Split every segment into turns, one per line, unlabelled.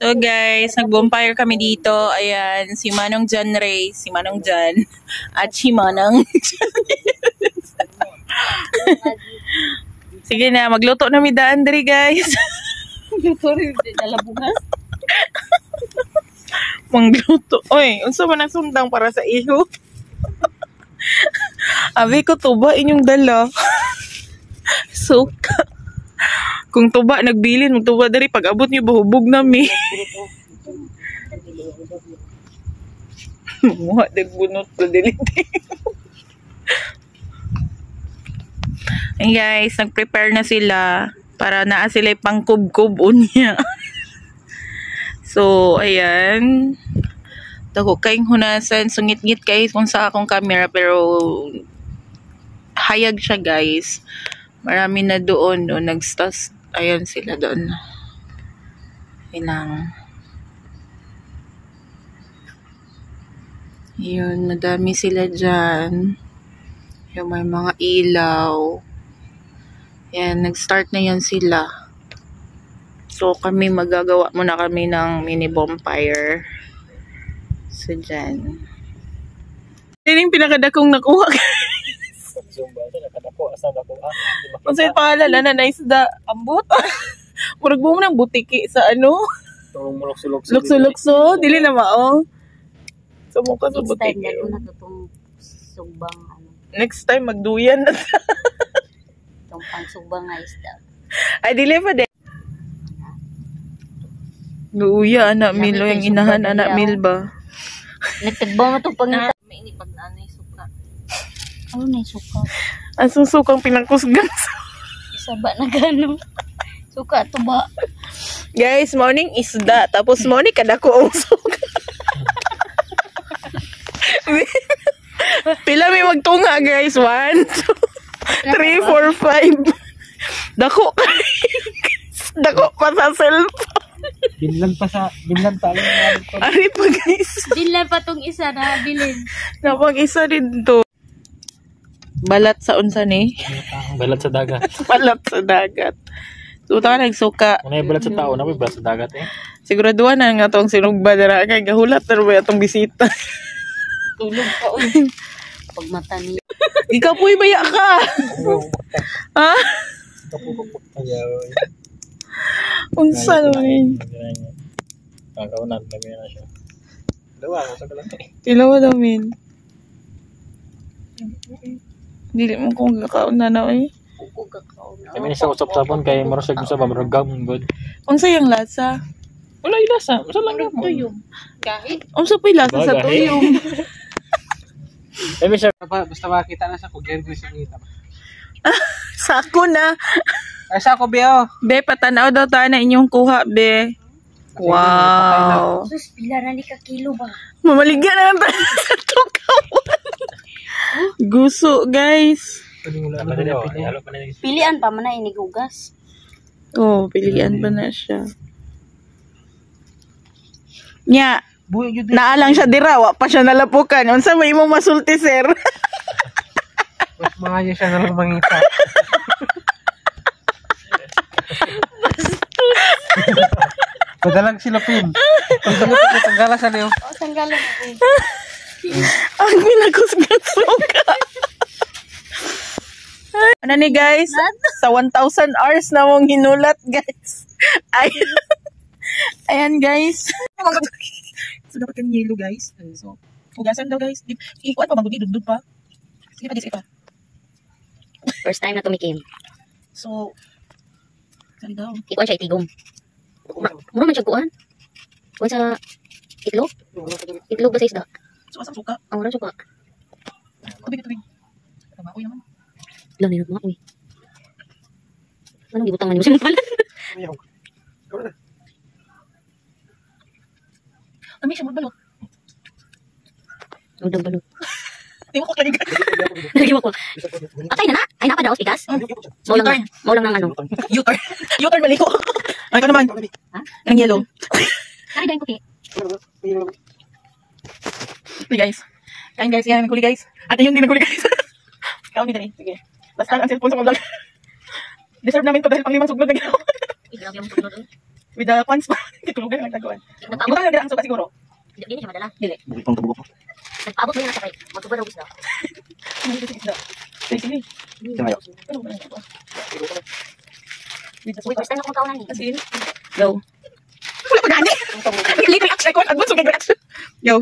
So guys, nag-bonfire kami dito. Ayan, si Manong John Ray, si Manong John, at si Manong Sige na, magluto na mi daan diri guys.
Magluto rin, dalabungas.
Magluto. Oy, unsa man ang sundang para sa iho? Abi ko tuba inyong dala. Suka. Kung tuba nagbilin, magtuba diri pag abot niyo bahubog nami. Muha dagbunot to diliti. Hey guys, nag-prepare na sila para naa sila pangkub-kub unya. So, ayan. Dako kayong hunasan, sungit-ngit guys kung sa akong camera pero hayag siya guys. Marami na doon, no, nagstas. Ayan sila doon. Inang. Yun, madami sila dyan. Yung may mga ilaw. Yan, nag-start na yan sila. So, kami magagawa muna kami ng mini bonfire. So, dyan. Yan yung pinakadakong nakuha. Kung sa'yo pangalan, na isda, ambot. Murag mo ng butiki sa ano? Lukso-lukso. Dili na mao. Sumuka sa butiki.
Next time, gano'n na itong sugbang ano.
Next time, magduyan na.
Itong pang-sugbang nga isda.
Ay, dili pa din. Luya, anak Mil. Yung inahan, anak Mil ba?
Nagtagbaw mo itong pangita. May inipag na ano yung suka. Ano na yung suka?
Ang susukang pinangkusgan.
Isa ba na gano'n? Suka ito ba?
Guys, morning isda. Tapos morning kadako ang suka. Pila may magtunga guys. 1, 2, 3, 4, 5. Dako. Dako pa sa cellphone.
Binlan tayo.
Ari pa guys.
Dinlan pa tong isa na bilin.
Napag-isa rin to. Balat sa unsa ni?
Balat sa dagat.
Balat sa dagat. So, ta nagsuka.
Ano yung balat sa tao? Ano yung balat sa dagat eh?
Siguraduhan na nga itong sinugba dara. Kaya gahulat na rin itong bisita.
Tulog pa uy. Pag mata niya.
Ikaw po'y baya ka. Ha? Unsa naman.
Kagaunan, kami na siya. Dawa, sa kalang eh.
Tilawa daw min. Dili mo kung kakaon na na eh.
Kami na sa usap-sapon kay marasag mo sa bamaragam.
Unsa yung lasa?
Wala yung lasa. Masa lang mo.
Tuyong. Kahit.
Unsa pa yung lasa sa tuyong?
Kami siya. Basta makita na sa kugyan ko sa kita.
Sako na.
Ay sa ako, Beo.
Be, patanaw daw tayo na inyong kuha, be. Wow.
Sus, pila na ni ka kilo ba?
Mamaligyan na lang tayo sa tukawan. Guso, guys.
Pilian pa man na inigugas.
Oh, pilihan pa na siya. Nya, naalang siya dirawa pa siya nalapukan. Unsa may imong masulti, sir?
Mas mga siya na lang mangita. Padalang sila pin. Tanggalan sa niyo.
O, tanggalan ako.
Ang minakusgan suka. Ano ni guys? Sa 1,000 hours na mong hinulat guys. Ayan guys. So dapat yung yellow guys. So, hugasan daw guys. Ikuan pa, magudi, dudod pa. Sige pa.
First time na tumikim.
So, sali daw.
Ikuan siya itigom. Mura man siya kuan. Kuan sa itlog. Itlog ba sa isda?
So, asang suka?
Ang mura suka.
Tubig. Tama ko naman.
Ilang minute mga uy. Anong ibutang man yung sinumpalan?
Ami siya magbalot.
Udang balot.
Di mo ko talaga.
Lagi mo ko. Atay na na. Ay na pa daw pikas. Maulang ng ano.
U-turn balik ko. Ay ka naman.
Ha?
Ang yellow.
Kaya dahin ko ki.
Hey guys. Kain guys, yan ang huli guys. At yun din ang huli guys. Kami din eh. Sige. Basta ang cellphone sa mga vlog. Deserve namin to dahil pang 5 suglod na ginawa.
Grabe ang suglod.
With the pants pa. Kitulugan ang nagtaguan.
Nagpaabot.
Iba ang suka siguro.
Hindi siya madala.
Dili.
Bukitong tabugok.
Nagpaabot mo yun sa kay. Magsuba daw isda.
Ano dito sa isda? Sige.
Kamayo.
Ano ba nagtaguan? With the
Wait, first time ako magkaunan ni.
As in, go. Wala pa gani. Late reaction ko. Advance yung reaction. Go.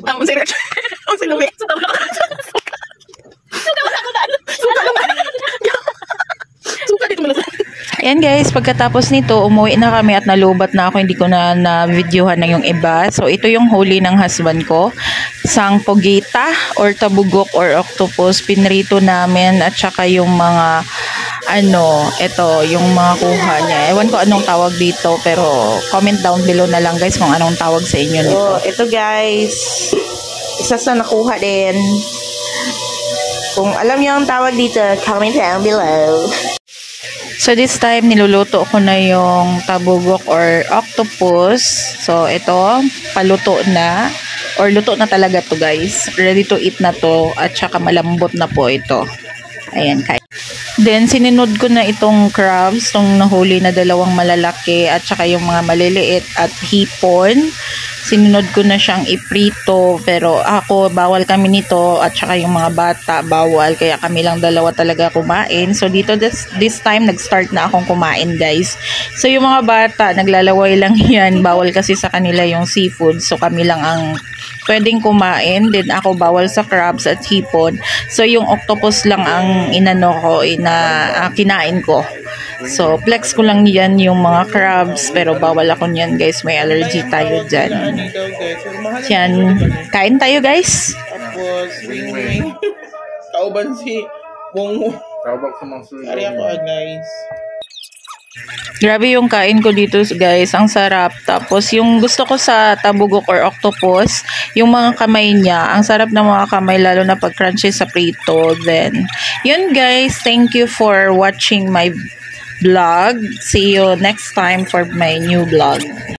Tama si reaction. Ang siluwi. Suka mo na. Suka dito mo na. Ayan guys, pagkatapos nito, umuwi na kami at nalubat na ako. Hindi ko na na-videohan na yung iba. So, ito yung huli ng husband ko. Sang pogita or tabugok or octopus. Pinrito namin at saka yung mga ito, yung mga kuha niya. Ewan ko anong tawag dito, pero comment down below na lang guys kung anong tawag sa inyo nito. Oh, ito guys, isa sa nakuha din. Kung alam niyo ang tawag dito, comment down below. So this time, niluluto ko na yung tabugok or octopus. So ito, paluto na. Or luto na talaga to guys. Ready to eat na to. At saka malambot na po ito. Ayan, kaya. Then, sininod ko na itong crabs. Itong nahuli na dalawang malalaki. At saka yung mga maliliit at hipon. Sinunod ko na siyang iprito, pero ako, bawal kami nito, at saka yung mga bata, bawal, kaya kami lang dalawa talaga kumain. So dito, this time, nag-start na akong kumain guys. So yung mga bata, naglalaway lang yan, bawal kasi sa kanila yung seafood, so kami lang ang pwedeng kumain. Then ako, bawal sa crabs at hipon. So yung octopus lang ang kinain ko. So, flex ko lang yan yung mga crabs, pero bawal ako niyan guys, may allergy tayo dyan. Yan, kain tayo guys.
Tapos, wing-wing. Kauban si Wong.
Tawag sa mga sulit.
Ari ako guys.
Grabe yung kain ko dito guys, ang sarap. Tapos yung gusto ko sa tabugok or octopus, yung mga kamay niya, ang sarap ng mga kamay lalo na pag crunchy sa prito. Then, yun guys, thank you for watching my vlog. See you next time for my new vlog.